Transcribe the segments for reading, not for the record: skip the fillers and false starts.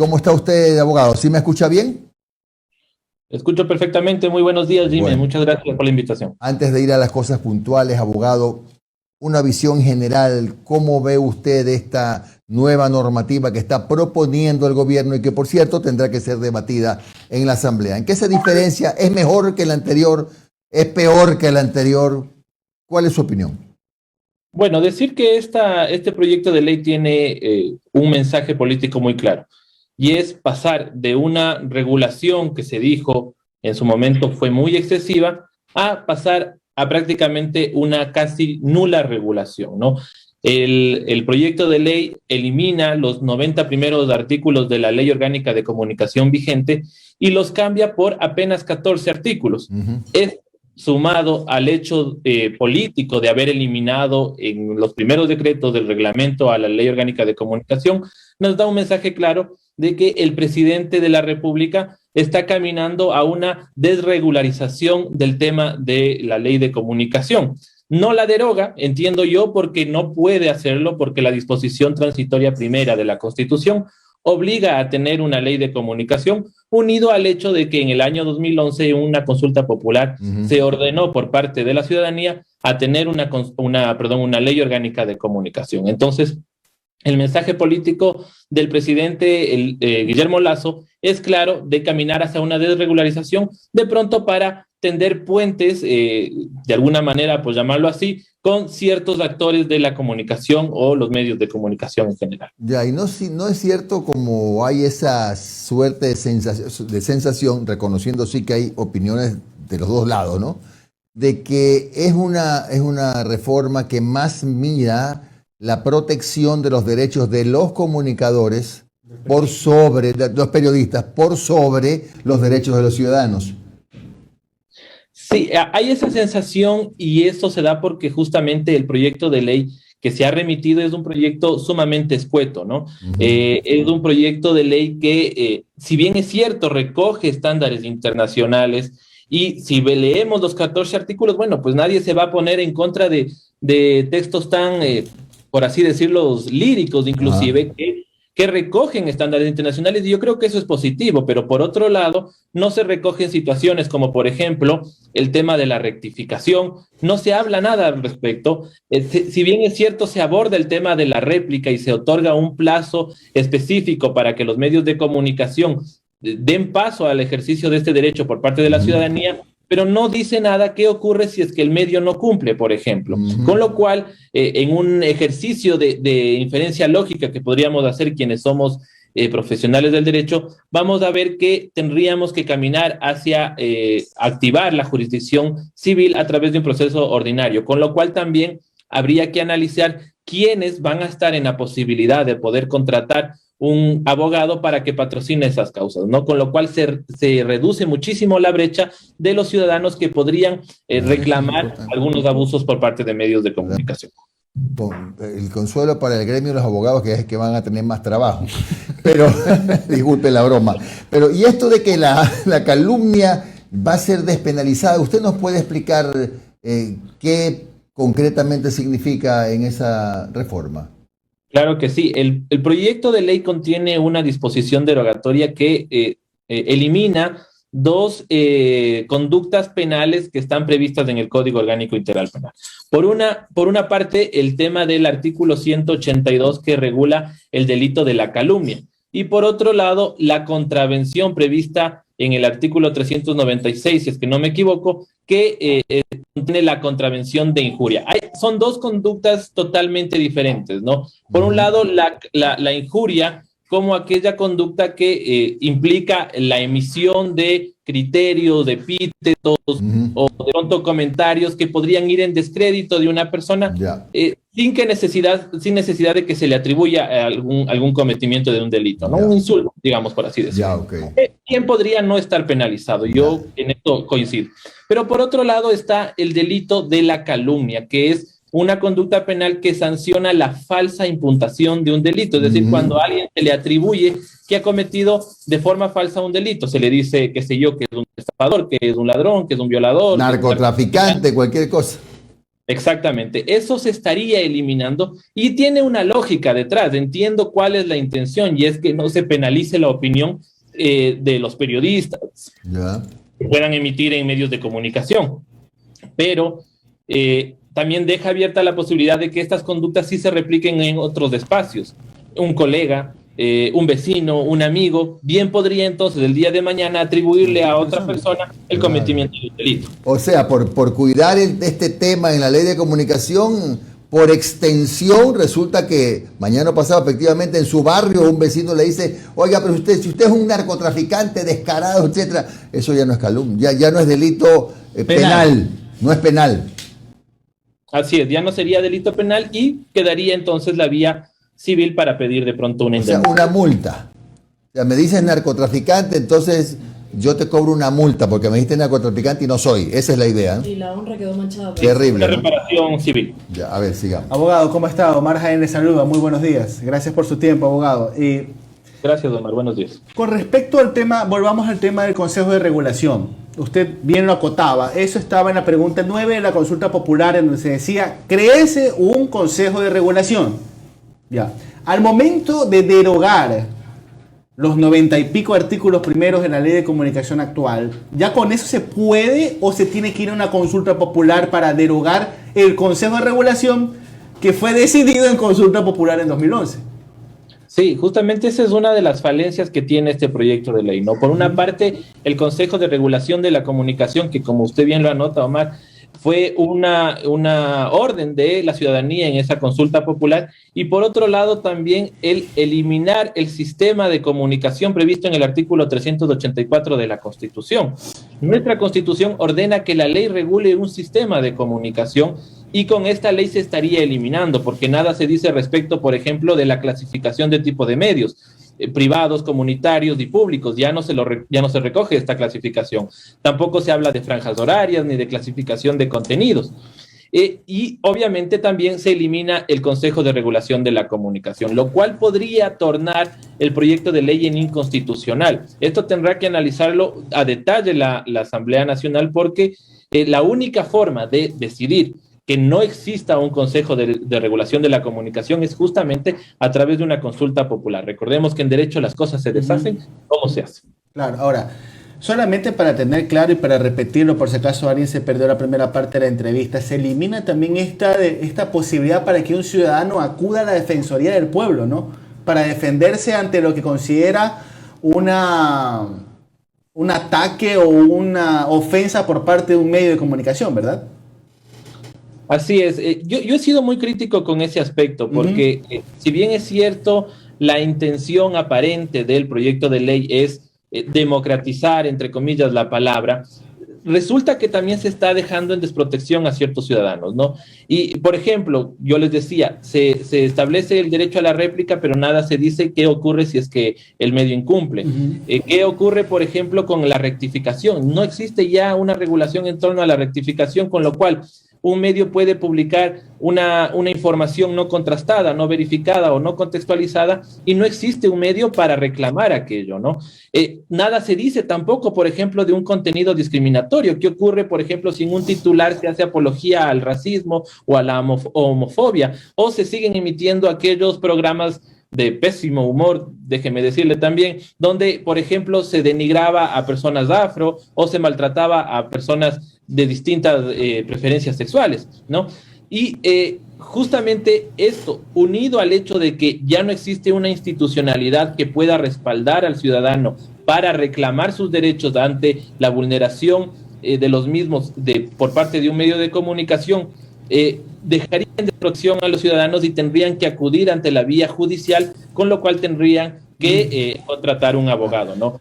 ¿Cómo está usted, abogado? ¿Sí me escucha bien? Escucho perfectamente. Muy buenos días, Jimmy. Bueno, Muchas gracias por la invitación. antes de ir a las cosas puntuales, abogado, una visión general, ¿cómo ve usted esta nueva normativa que está proponiendo el gobierno y que, por cierto, tendrá que ser debatida en la Asamblea? ¿En qué se diferencia? ¿Es mejor que la anterior? ¿Es peor que la anterior? ¿Cuál es su opinión? Bueno, decir que este proyecto de ley tiene un mensaje político muy claro, y es pasar de una regulación que se dijo en su momento fue muy excesiva a pasar a prácticamente una casi nula regulación, ¿no? El proyecto de ley elimina los 90 primeros artículos de la Ley Orgánica de Comunicación vigente y los cambia por apenas 14 artículos. Ujú. Es sumado al hecho político de haber eliminado en los primeros decretos del reglamento a la Ley Orgánica de Comunicación, nos da un mensaje claro de que el presidente de la República está caminando a una desregularización del tema de la ley de comunicación. No la deroga, entiendo yo, porque no puede hacerlo, porque la disposición transitoria primera de la Constitución obliga a tener una ley de comunicación, unido al hecho de que en el año 2011, en una consulta popular, Ujú. se ordenó por parte de la ciudadanía a tener una ley orgánica de comunicación. Entonces, el mensaje político del presidente Guillermo Lasso es claro, de caminar hacia una desregularización, de pronto para tender puentes, de alguna manera, pues llamarlo así, con ciertos actores de la comunicación o los medios de comunicación en general. Ya, y no, no es cierto como hay esa suerte de sensación, reconociendo sí que hay opiniones de los dos lados, ¿no? De que es una reforma que más mira la protección de los derechos de los comunicadores por sobre, de los periodistas, por sobre los derechos de los ciudadanos. Sí, hay esa sensación y eso se da porque justamente el proyecto de ley que se ha remitido es un proyecto sumamente escueto, ¿no? Ujú. Es un proyecto de ley que, si bien es cierto, recoge estándares internacionales y si leemos los 14 artículos, bueno, pues nadie se va a poner en contra de textos tan, por así decirlo, líricos Ajá. inclusive, que recogen estándares internacionales y yo creo que eso es positivo, pero por otro lado, no se recogen situaciones como, por ejemplo, el tema de la rectificación, no se habla nada al respecto. Si bien es cierto, se aborda el tema de la réplica y se otorga un plazo específico para que los medios de comunicación den paso al ejercicio de este derecho por parte de la Ujú. ciudadanía, pero no dice nada qué ocurre si es que el medio no cumple, por ejemplo. Ujú. Con lo cual, en un ejercicio de inferencia lógica que podríamos hacer quienes somos profesionales del derecho, vamos a ver que tendríamos que caminar hacia activar la jurisdicción civil a través de un proceso ordinario, con lo cual también habría que analizar quiénes van a estar en la posibilidad de poder contratar un abogado para que patrocine esas causas, ¿no? Con lo cual se reduce muchísimo la brecha de los ciudadanos que podrían Claro, eso es reclamar importante. algunos abusos por parte de medios de ¿Verdad? comunicación. El consuelo para el gremio de los abogados que es que van a tener más trabajo. Pero, disculpe la broma. Pero, y esto de que la calumnia va a ser despenalizada, ¿usted nos puede explicar qué concretamente significa en esa reforma? Claro que sí. El proyecto de ley contiene una disposición derogatoria que elimina dos conductas penales que están previstas en el Código Orgánico Integral Penal. Por una parte, el tema del artículo 182 que regula el delito de la calumnia. Y por otro lado, la contravención prevista en el artículo 396, si es que no me equivoco, que contiene la contravención de injuria. Son dos conductas totalmente diferentes, ¿no? Por un Ujú. lado, la injuria como aquella conducta que implica la emisión de criterios, de epítetos Ujú. o de pronto comentarios que podrían ir en descrédito de una persona Ya, sin necesidad de que se le atribuya algún cometimiento de un delito, ¿no? Un ya, insulto, digamos, por así ya, decirlo. ok, ¿Quién podría no estar penalizado? ya. Yo en esto coincido. Pero por otro lado está el delito de la calumnia, que es una conducta penal que sanciona la falsa imputación de un delito, es decir, Ujú. cuando a alguien se le atribuye que ha cometido de forma falsa un delito, se le dice, qué sé yo, que es un estafador, que es un ladrón, que es un violador, que es un Narcotraficante, cualquier cosa. Exactamente, eso se estaría eliminando y tiene una lógica detrás. Entiendo cuál es la intención y es que no se penalice la opinión de los periodistas Ya. que puedan emitir en medios de comunicación, pero también deja abierta la posibilidad de que estas conductas sí se repliquen en otros espacios. Un colega, un vecino, un amigo, bien podría entonces el día de mañana atribuirle a otra persona el cometimiento de un delito. O sea, por cuidar este tema en la ley de comunicación, por extensión, resulta que mañana pasado, efectivamente, en su barrio un vecino le dice, oiga, pero si usted es un narcotraficante descarado, etcétera, eso ya no es calumnia, ya no es delito penal, no es penal. Así es, ya no sería delito penal y quedaría entonces la vía civil para pedir de pronto una indemnización. O sea, una multa. O sea, me dices narcotraficante, entonces yo te cobro una multa porque me dijiste narcotraficante y no soy. Esa es la idea. Y la honra quedó manchada. Terrible. Una reparación civil. Ya, a ver, sigamos. Abogado, ¿cómo está? Omar Jaén le saluda. Muy buenos días. Gracias por su tiempo, abogado. Gracias, Omar. Buenos días. Con respecto al tema, volvamos al tema del Consejo de Regulación. Usted bien lo acotaba. Eso estaba en la pregunta 9 de la consulta popular, en donde se decía, créese un Consejo de Regulación. Ya. Al momento de derogar los 90 y pico artículos primeros de la ley de comunicación actual, ¿ya con eso se puede o se tiene que ir a una consulta popular para derogar el Consejo de Regulación que fue decidido en consulta popular en 2011? Sí, justamente esa es una de las falencias que tiene este proyecto de ley, ¿no? Por una parte, el Consejo de Regulación de la Comunicación, que como usted bien lo anota, Omar, fue una orden de la ciudadanía en esa consulta popular, y por otro lado también el eliminar el sistema de comunicación previsto en el artículo 384 de la Constitución. Nuestra Constitución ordena que la ley regule un sistema de comunicación y con esta ley se estaría eliminando, porque nada se dice respecto, por ejemplo, de la clasificación de tipo de medios. Privados, comunitarios y públicos, ya no se recoge esta clasificación. Tampoco se habla de franjas horarias ni de clasificación de contenidos. Y obviamente también se elimina el Consejo de Regulación de la Comunicación, lo cual podría tornar el proyecto de ley en inconstitucional. Esto tendrá que analizarlo a detalle la Asamblea Nacional, porque la única forma de decidir que no exista un Consejo de Regulación de la Comunicación es justamente a través de una consulta popular. Recordemos que en derecho las cosas se deshacen, ¿cómo se hace? Claro, ahora, solamente para tener claro y para repetirlo, por si acaso alguien se perdió la primera parte de la entrevista, se elimina también esta posibilidad para que un ciudadano acuda a la Defensoría del Pueblo, ¿no? Para defenderse ante lo que considera un ataque o una ofensa por parte de un medio de comunicación, ¿verdad? Así es, yo he sido muy crítico con ese aspecto, porque si bien es cierto, la intención aparente del proyecto de ley es democratizar, entre comillas, la palabra, resulta que también se está dejando en desprotección a ciertos ciudadanos, ¿no? Y, por ejemplo, yo les decía, se establece el derecho a la réplica, pero nada se dice qué ocurre si es que el medio incumple. ¿Qué ocurre, por ejemplo, con la rectificación? No existe ya una regulación en torno a la rectificación, con lo cual un medio puede publicar una información no contrastada, no verificada o no contextualizada, y no existe un medio para reclamar aquello, ¿no? Nada se dice tampoco, por ejemplo, de un contenido discriminatorio. ¿Qué ocurre, por ejemplo, si en un titular se hace apología al racismo o a la homofobia? O se siguen emitiendo aquellos programas de pésimo humor, déjeme decirle también, donde, por ejemplo, se denigraba a personas afro o se maltrataba a personas de distintas preferencias sexuales, ¿no? Y justamente esto, unido al hecho de que ya no existe una institucionalidad que pueda respaldar al ciudadano para reclamar sus derechos ante la vulneración de los mismos por parte de un medio de comunicación, dejarían de protección a los ciudadanos y tendrían que acudir ante la vía judicial, con lo cual tendrían que contratar un abogado, ¿no?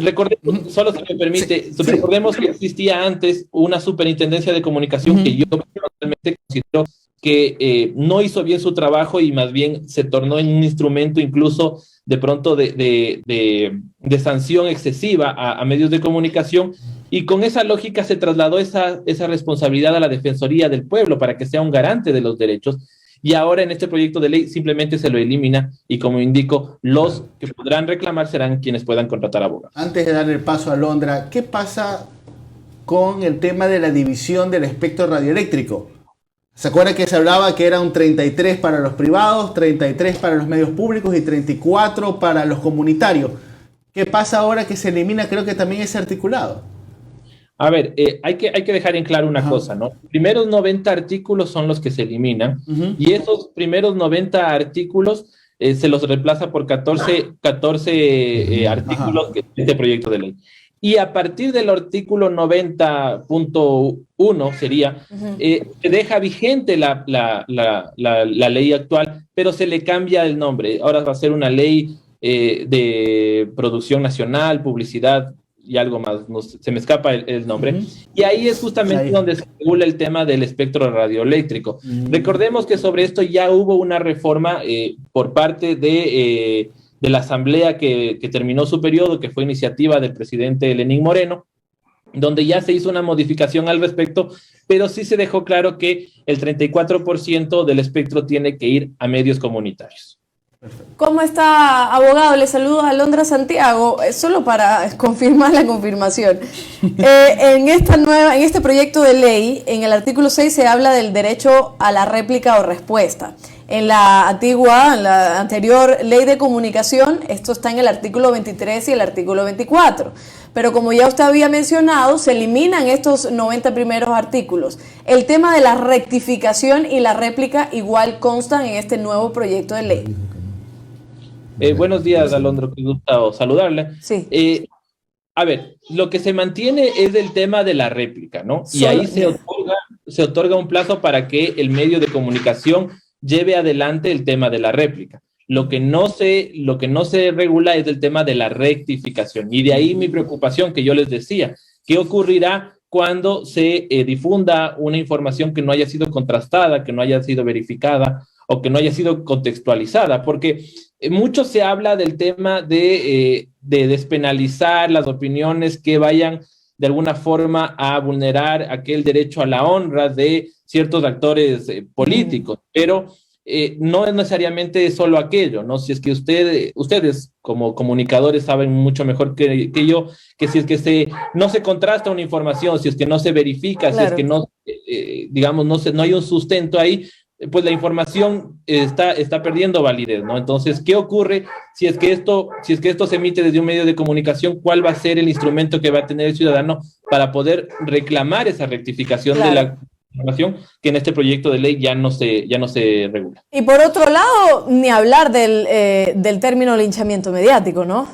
Recordemos, solo se me permite, recordemos que existía antes una superintendencia de comunicación que yo personalmente considero que no hizo bien su trabajo y más bien se tornó en un instrumento incluso de pronto de sanción excesiva a medios de comunicación, y con esa lógica se trasladó esa responsabilidad a la Defensoría del Pueblo para que sea un garante de los derechos. Y ahora en este proyecto de ley simplemente se lo elimina y, como indico, los que podrán reclamar serán quienes puedan contratar abogados. Antes de darle el paso a Londra, ¿qué pasa con el tema de la división del espectro radioeléctrico? ¿Se acuerda que se hablaba que era un 33 para los privados, 33 para los medios públicos y 34 para los comunitarios? ¿Qué pasa ahora que se elimina, creo que también ese articulado? A ver, hay que dejar en claro una cosa, ¿no? Primeros 90 artículos son los que se eliminan y esos primeros 90 artículos se los reemplaza por 14 artículos de este proyecto de ley. Y a partir del artículo 90.1 sería, se deja vigente la ley actual, pero se le cambia el nombre. Ahora va a ser una ley de producción nacional, publicidad y algo más, no, se me escapa el nombre. Y ahí es justamente donde se regula el tema del espectro radioeléctrico. Recordemos que sobre esto ya hubo una reforma por parte de la asamblea que terminó su periodo, que fue iniciativa del presidente Lenín Moreno, donde ya se hizo una modificación al respecto, pero sí se dejó claro que el 34% del espectro tiene que ir a medios comunitarios. ¿Cómo está, abogado? Le saludo a Alondra Santiago, solo para confirmar la confirmación. En este proyecto de ley, en el artículo 6 se habla del derecho a la réplica o respuesta. En la anterior ley de comunicación, esto está en el artículo 23 y el artículo 24. Pero como ya usted había mencionado, se eliminan estos 90 primeros artículos. El tema de la rectificación y la réplica igual constan en este nuevo proyecto de ley. Buenos días, Alondra, qué gusto saludarle. Sí. A ver, lo que se mantiene es el tema de la réplica, ¿no? Y ahí se otorga un plazo para que el medio de comunicación lleve adelante el tema de la réplica. Lo que no se regula es el tema de la rectificación. Y de ahí mi preocupación que yo les decía, ¿qué ocurrirá cuando se difunda una información que no haya sido contrastada, que no haya sido verificada o que no haya sido contextualizada? Porque mucho se habla del tema de despenalizar las opiniones que vayan de alguna forma a vulnerar aquel derecho a la honra de ciertos actores políticos, pero no es necesariamente solo aquello, ¿no? Si es que ustedes como comunicadores saben mucho mejor que yo, que si es que no se contrasta una información, si es que no se verifica, claro, si es que no, digamos, no hay un sustento ahí, pues la información está perdiendo validez, ¿no? Entonces, ¿qué ocurre si es que esto se emite desde un medio de comunicación? ¿Cuál va a ser el instrumento que va a tener el ciudadano para poder reclamar esa rectificación, claro, de la información que en este proyecto de ley ya no se regula? Y por otro lado, ni hablar del término linchamiento mediático, ¿no?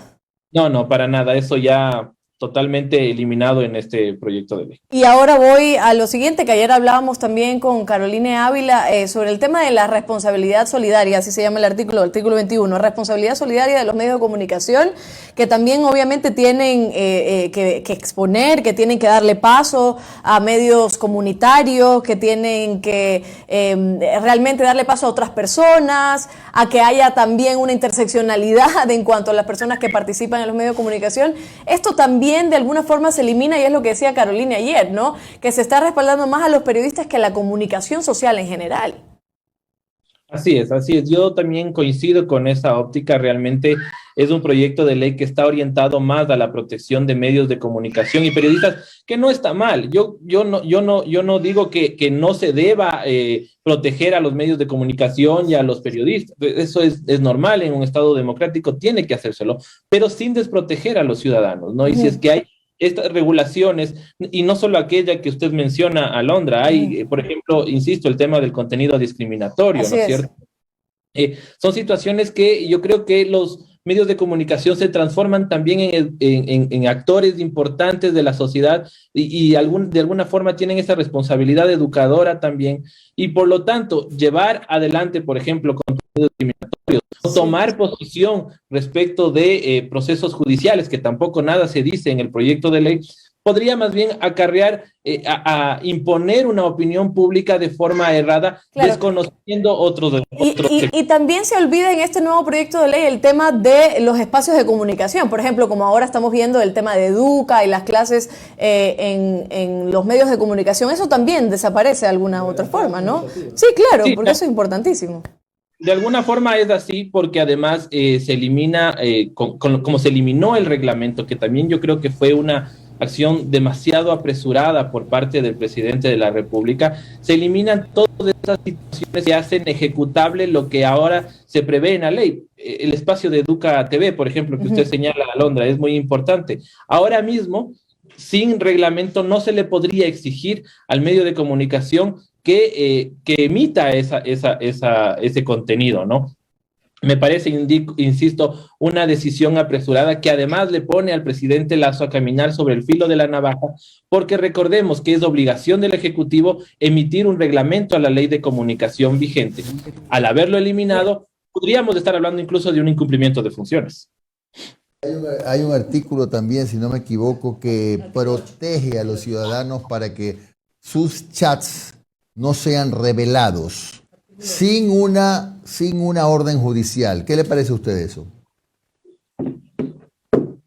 No, para nada, eso ya totalmente eliminado en este proyecto de ley. Y ahora voy a lo siguiente, que ayer hablábamos también con Caroline Ávila sobre el tema de la responsabilidad solidaria, así se llama el artículo 21, responsabilidad solidaria de los medios de comunicación, que también obviamente tienen que exponer, que tienen que darle paso a medios comunitarios, que tienen que realmente darle paso a otras personas, a que haya también una interseccionalidad en cuanto a las personas que participan en los medios de comunicación. Esto también de alguna forma se elimina, y es lo que decía Carolina ayer, ¿no? Que se está respaldando más a los periodistas que a la comunicación social en general. Así es. Yo también coincido con esa óptica. Realmente es un proyecto de ley que está orientado más a la protección de medios de comunicación y periodistas, que no está mal. Yo no digo que no se deba proteger a los medios de comunicación y a los periodistas. Eso es normal en un Estado democrático, tiene que hacérselo, pero sin desproteger a los ciudadanos, ¿no? Y si es que hay estas regulaciones, y no solo aquella que usted menciona, Alondra, hay, por ejemplo, insisto, el tema del contenido discriminatorio, ¿no es cierto? Son situaciones que yo creo que los medios de comunicación se transforman también en actores importantes de la sociedad y de alguna forma tienen esa responsabilidad educadora también, y por lo tanto llevar adelante, por ejemplo, contenidos discriminatorios, tomar posición respecto de procesos judiciales, que tampoco nada se dice en el proyecto de ley, podría más bien acarrear a imponer una opinión pública de forma errada, claro, desconociendo otros y también se olvida en este nuevo proyecto de ley el tema de los espacios de comunicación, por ejemplo, como ahora estamos viendo el tema de Educa y las clases en los medios de comunicación. Eso también desaparece de alguna otra forma, ¿no? Sí, claro, sí, porque eso es importantísimo. De alguna forma es así, porque además se elimina, como se eliminó el reglamento, que también yo creo que fue una acción demasiado apresurada por parte del presidente de la República, se eliminan todas estas situaciones que hacen ejecutable lo que ahora se prevé en la ley. El espacio de Educa TV, por ejemplo, que usted señala, Alondra, es muy importante. Ahora mismo, sin reglamento, no se le podría exigir al medio de comunicación que emita ese contenido, ¿no? Me parece, insisto, una decisión apresurada que además le pone al presidente Lasso a caminar sobre el filo de la navaja, porque recordemos que es obligación del Ejecutivo emitir un reglamento a la ley de comunicación vigente. Al haberlo eliminado, podríamos estar hablando incluso de un incumplimiento de funciones. Hay un artículo también, si no me equivoco, que protege a los ciudadanos para que sus chats no sean revelados sin una orden judicial. ¿Qué le parece a usted eso?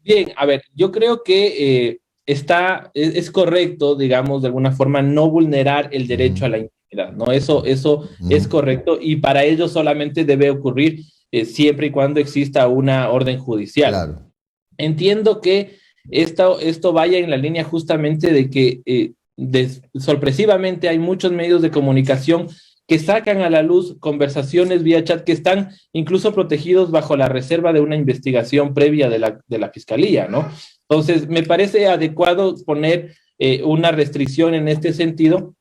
Bien, a ver, yo creo que es correcto, digamos, de alguna forma, no vulnerar el derecho a la intimidad, ¿no? Eso es correcto, y para ello solamente debe ocurrir siempre y cuando exista una orden judicial. Claro. Entiendo que esto vaya en la línea justamente de que sorpresivamente hay muchos medios de comunicación que sacan a la luz conversaciones vía chat que están incluso protegidos bajo la reserva de una investigación previa de la Fiscalía, ¿no? Entonces, me parece adecuado poner una restricción en este sentido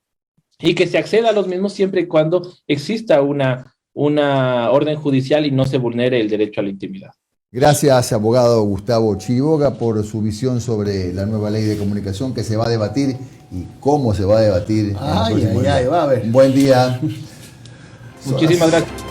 y que se acceda a los mismos siempre y cuando exista una orden judicial y no se vulnere el derecho a la intimidad. Gracias, abogado Gustavo Chiriboga, por su visión sobre la nueva ley de comunicación que se va a debatir y cómo se va a debatir. Va a ver. Buen día. Muchísimas gracias.